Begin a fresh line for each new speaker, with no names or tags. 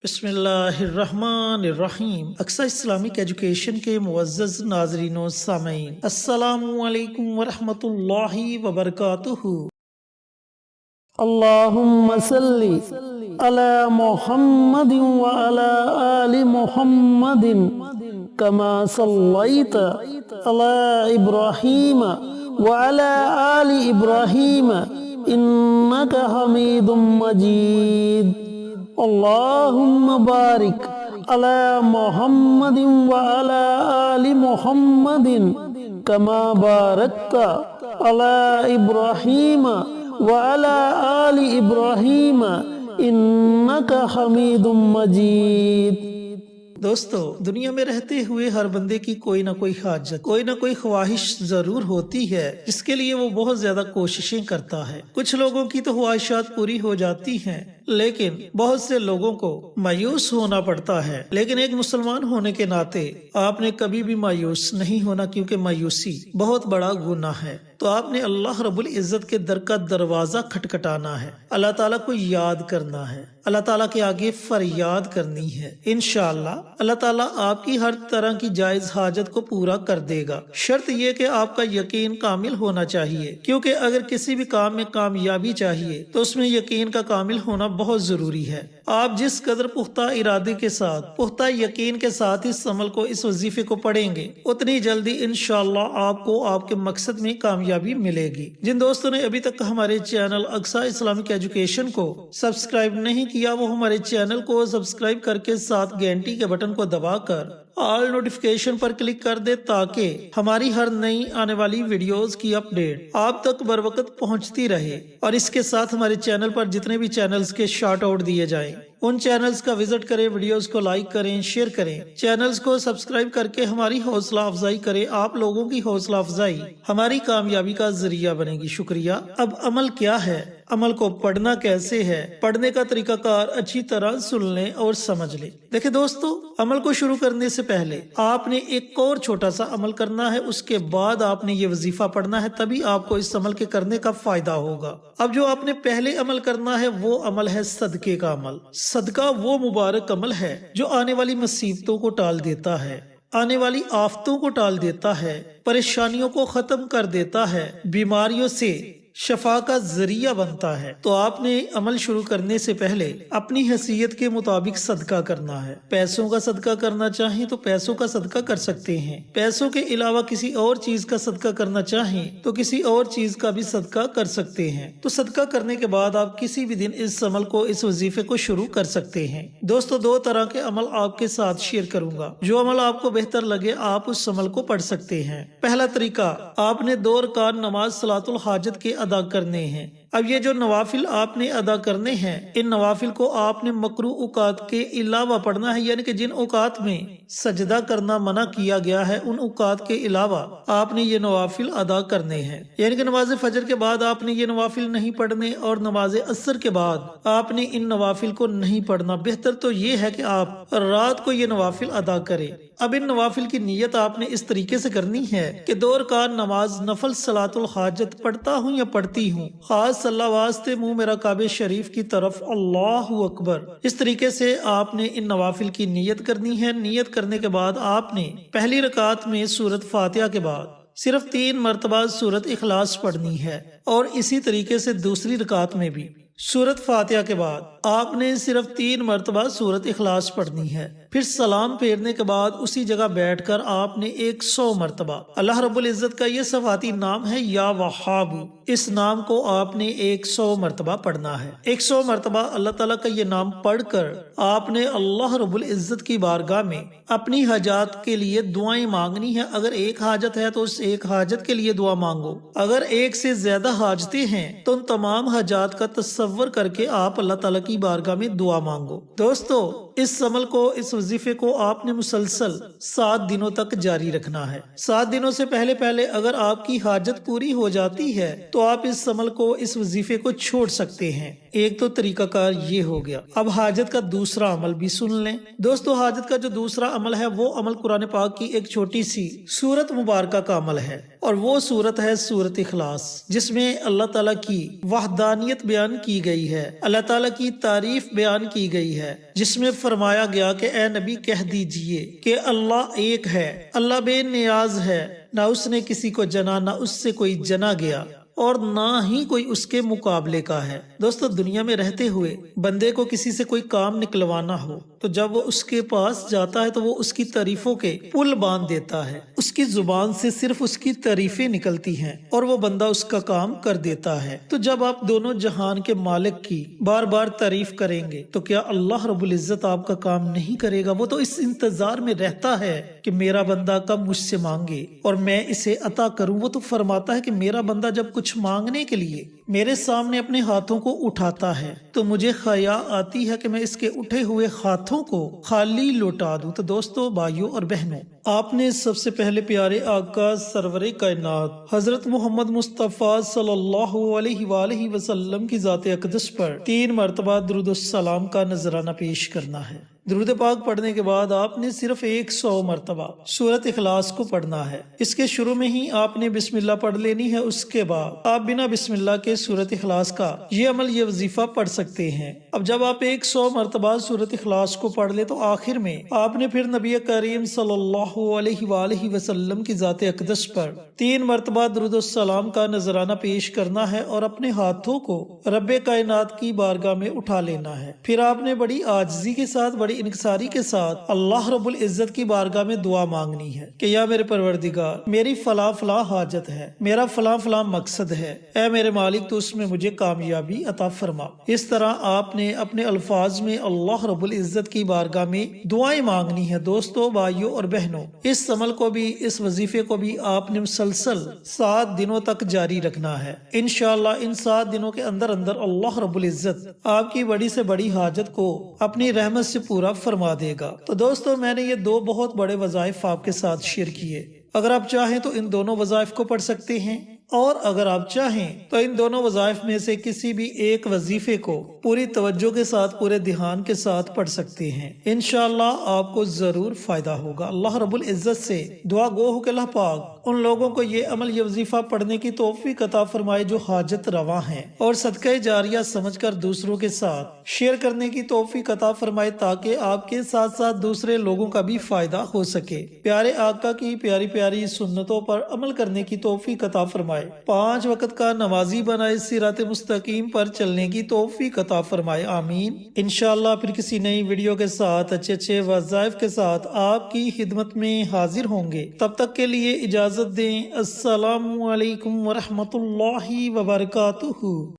बिस्मिल्लाहिर्रहमानिर्रहीम। Aqsa Islamic education के मुअज़्ज़ज़ नाज़रीन व सामीन, अस्सलामु अलैकुम वरहमतुल्लाहि वबरकातुहू।
अल्लाहुम्मा सल्ली अला मुहम्मदिन व अला आलि मुहम्मदिन कमा सल्लैता अला इब्राहीम व अला आलि इब्राहीम इन्नका हमीदुम मजीद। अल्लाहुम्मा बारिक अला मुहम्मदिन व अला आलि मुहम्मदिन कमा बारकता अला इब्राहीम वअला आलि इब्राहीम इन्नका हमीदुम मजीद।
दोस्तों, दुनिया में रहते हुए हर बंदे की कोई ना कोई हाजत, कोई ना कोई ख्वाहिश जरूर होती है, जिसके लिए वो बहुत ज्यादा कोशिशें करता है। कुछ लोगों की तो ख्वाहिशात पूरी हो जाती हैं, लेकिन बहुत से लोगों को मायूस होना पड़ता है। लेकिन एक मुसलमान होने के नाते आपने कभी भी मायूस नहीं होना, क्योंकि मायूसी बहुत बड़ा गुनाह है। तो आपने अल्लाह रब्बुल इज्जत के दर का दरवाजा खटखटाना है, अल्लाह ताला को याद करना है, अल्लाह ताला के आगे फरियाद करनी है। इंशाअल्लाह अल्लाह ताला आपकी हर तरह की जायज हाजत को पूरा कर देगा। शर्त यह कि आपका यकीन कामिल होना चाहिए, क्योंकि अगर किसी भी काम में कामयाबी चाहिए तो उसमें यकीन का कामिल होना बहुत जरूरी है। आप जिस कदर पुख्ता इरादे के साथ, पुख्ता यकीन के साथ इस अमल को, इस वजीफे को पढ़ेंगे, उतनी जल्दी इंशाअल्लाह आपको आपके मकसद में कामयाबी मिलेगी। जिन दोस्तों ने अभी तक हमारे चैनल अक्सा इस्लामिक एजुकेशन को सब्सक्राइब नहीं किया, वो हमारे चैनल को सब्सक्राइब करके साथ घंटी के बटन को दबाकर ऑल नोटिफिकेशन पर क्लिक कर दे, ताकि हमारी हर नई आने वाली वीडियोस की अपडेट आप तक बर वक्त पहुंचती रहे। और इसके साथ हमारे चैनल पर जितने भी चैनल्स के शार्ट आउट दिए जाएं, उन चैनल्स का विजिट करें, वीडियोस को लाइक करें, शेयर करें, चैनल्स को सब्सक्राइब करके हमारी हौसला अफजाई करें। आप लोगों की हौसला अफजाई हमारी कामयाबी का जरिया बनेगी। शुक्रिया। अब अमल क्या है, अमल को पढ़ना कैसे है, पढ़ने का तरीकाकार अच्छी तरह सुन लें और समझ लें। देखिए दोस्तों, अमल को शुरू करने से पहले आपने एक और छोटा सा अमल करना है, उसके बाद आपने ये वजीफा पढ़ना है, तभी आपको इस अमल के करने का फायदा होगा। अब जो आपने पहले अमल करना है वो अमल है सदके का अमल। सदका वो मुबारक अमल है जो आने वाली मुसीबतों को टाल देता है, आने वाली आफतों को टाल देता है, परेशानियों को खत्म कर देता है, बीमारियों से शफा का जरिया बनता है। तो आपने अमल शुरू करने से पहले अपनी हैसियत के मुताबिक सदका करना है। पैसों का सदका करना चाहें तो पैसों का सदका कर सकते हैं। पैसों के अलावा किसी और चीज का सदका करना चाहें तो किसी और चीज का भी सदका कर सकते हैं। तो सदका करने के बाद आप किसी भी दिन इस अमल को, इस वजीफे को शुरू कर सकते हैं। दोस्तों, दो तरह के अमल आपके साथ शेयर करूंगा। जो अमल आपको बेहतर लगे आप उस अमल को पढ़ सकते हैं। पहला तरीका, आपने 2 रकात नमाज सलातुल हाजत के अदा करने हैं। अब ये जो नवाफिल आपने अदा करने हैं, इन नवाफिल को आपने मकरू औकात के अलावा पढ़ना है, यानी कि जिन औकात में सजदा करना मना किया गया है, उन औकात के अलावा आपने ये नवाफिल अदा करने हैं। यानी कि नमाज फजर के बाद आपने ये नवाफिल नहीं पढ़ने, और नमाज असर के बाद आपने इन नवाफिल को नहीं पढ़ना। बेहतर तो ये है कि आप रात को ये नवाफिल अदा करें। अब इन नवाफिल की नीयत आपने इस तरीके से करनी है कि 2 रकात नमाज नफल सलातुल हाजत पढ़ता हूँ या पढ़ती हूँ, खास अल्लाह वास्ते मुंह मेरा काबे शरीफ की तरफ, अल्लाहु अकबर। इस तरीके से आपने इन नवाफिल की नीयत करनी है। नीयत करने के बाद आपने पहली रकात में सूरत फातिहा के बाद सिर्फ 3 मरतबा सूरत इखलास पढ़नी है, और इसी तरीके से दूसरी रकात में भी सूरत फातिहा के बाद आपने सिर्फ 3 मरतबा सूरत इखलास पढ़नी है। फिर सलाम फेरने के बाद उसी जगह बैठकर आपने 100 मरतबा, अल्लाह रब्बुल इज्जत का ये सफाती नाम है या वहाबू, इस नाम को आपने 100 मरतबा पढ़ना है। 100 मरतबा अल्लाह ताला का ये नाम पढ़कर आपने अल्लाह रब्बुल इज्जत की बारगाह में अपनी हाजात के लिए दुआएं मांगनी है। अगर एक हाजत है तो उस एक हाजत के लिए दुआ मांगो। अगर एक से ज्यादा हाजतें हैं तो उन तमाम हाजात का तसव्वुर करके आप अल्लाह ताला की बारगाह में दुआ मांगो। दोस्तों, इस अमल को, इस वजीफे को आपने मुसलसल 7 दिनों तक जारी रखना है। 7 दिनों से पहले पहले अगर आपकी हाजत पूरी हो जाती है तो आप इस अमल को, इस वजीफे को छोड़ सकते हैं। एक तो तरीकाकार ये हो गया। अब हाजत का दूसरा अमल भी सुन लें। दोस्तों, हाजत का जो दूसरा अमल है वो अमल कुरान पाक की एक छोटी सी सूरत मुबारका का अमल है, اور وہ صورت ہے سورت اخلاص، جس میں اللہ تعالیٰ کی وحدانیت بیان کی گئی ہے، اللہ تعالیٰ کی تعریف بیان کی گئی ہے، جس میں فرمایا گیا کہ اے نبی کہہ دیجئے کہ اللہ ایک ہے، اللہ بے نیاز ہے، نہ اس نے کسی کو جنا نہ اس سے کوئی جنا گیا، اور نہ ہی کوئی اس کے مقابلے کا ہے۔ دوستو، دنیا میں رہتے ہوئے بندے کو کسی سے کوئی کام نکلوانا ہو تو جب وہ اس کے پاس جاتا ہے تو وہ اس کی تعریفوں کے پل باندھ دیتا ہے، اس کی زبان سے صرف اس کی تعریفیں نکلتی ہیں اور وہ بندہ اس کا کام کر دیتا ہے۔ تو جب آپ دونوں جہان کے مالک کی بار بار تعریف کریں گے تو کیا اللہ رب العزت آپ کا کام نہیں کرے گا؟ وہ تو اس انتظار میں رہتا ہے کہ میرا بندہ کب مجھ سے مانگے اور میں اسے عطا کروں۔ وہ تو فرماتا ہے کہ میرا بندہ جب کچھ مانگنے کے لیے میرے سامنے اپنے ہاتھوں کو اٹھاتا ہے تو مجھے حیا آتی ہے کہ میں اس کے اٹھے ہوئے ہاتھوں کو خالی لوٹا دوں۔ تو دوستو، بھائیوں اور بہنوں، آپ نے سب سے پہلے پیارے آقا سرور کائنات حضرت محمد مصطفیٰ صلی اللہ علیہ وآلہ وسلم کی ذات اقدس پر 3 مرتبہ درود السلام کا نذرانہ پیش کرنا ہے۔ درود پاک پڑھنے کے بعد آپ نے صرف 100 مرتبہ سورت اخلاص کو پڑھنا ہے۔ اس کے شروع میں ہی آپ نے بسم اللہ پڑھ لینی ہے، اس کے بعد آپ بنا بسم اللہ کے سورت اخلاص کا یہ عمل، یہ وظیفہ پڑھ سکتے ہیں۔ اب جب آپ 100 مرتبہ سورت اخلاص کو پڑھ لے تو آخر میں آپ نے پھر نبی کریم صلی اللہ علیہ وآلہ وسلم کی ذات اقدس پر 3 مرتبہ درود السلام کا نذرانہ پیش کرنا ہے اور اپنے ہاتھوں کو رب کائنات کی بارگاہ میں اٹھا لینا ہے۔ پھر آپ نے بڑی عاجزی کے ساتھ، بڑی انکساری کے ساتھ اللہ رب العزت کی بارگاہ میں دعا مانگنی ہے کہ یا میرے پروردگار، میری فلاں فلاں حاجت ہے، میرا فلاں فلاں مقصد ہے، اے میرے مالک تو اس میں مجھے کامیابی عطا فرما۔ اس طرح آپ نے اپنے الفاظ میں اللہ رب العزت کی بارگاہ میں دعائیں مانگنی ہے۔ دوستو، بھائیوں اور بہنوں، اس عمل کو بھی، اس وظیفے کو بھی آپ نے مسلسل 7 دنوں تک جاری رکھنا ہے۔ انشاءاللہ ان 7 دنوں کے اندر اللہ رب العزت آپ کی بڑی سے بڑی حاجت کو اپنی رحمت سے پورا فرما دے گا۔ تو دوستو، میں نے یہ 2 بہت بڑے وظائف آپ کے ساتھ شیئر کیے۔ اگر آپ چاہیں تو ان دونوں وظائف کو پڑھ سکتے ہیں، اور اگر آپ چاہیں تو ان دونوں وظائف میں سے کسی بھی ایک وظیفے کو پوری توجہ کے ساتھ، پورے دھیان کے ساتھ پڑھ سکتے ہیں۔ انشاءاللہ آپ کو ضرور فائدہ ہوگا۔ اللہ رب العزت سے دعا گو ہو کہ اللہ پاک ان لوگوں کو یہ عمل، یہ وظیفہ پڑھنے کی توفیق عطا فرمائے جو حاجت رواں ہیں، اور صدقہ جاریہ سمجھ کر دوسروں کے ساتھ شیئر کرنے کی توفیق عطا فرمائے تاکہ آپ کے ساتھ ساتھ دوسرے لوگوں کا بھی فائدہ ہو سکے۔ پیارے آقا کی پیاری پیاری سنتوں پر عمل کرنے کی توفیق عطا فرمائے، 5 وقت کا نمازی بنائے، صراط مستقیم پر چلنے کی توفیق عطا فرمائے، آمین۔ انشاءاللہ پھر کسی نئی ویڈیو کے ساتھ، اچھے وظائف کے ساتھ آپ کی خدمت میں حاضر ہوں گے۔ تب تک کے لیے اجازت دیں۔ السلام علیکم ورحمۃ اللہ وبرکاتہ۔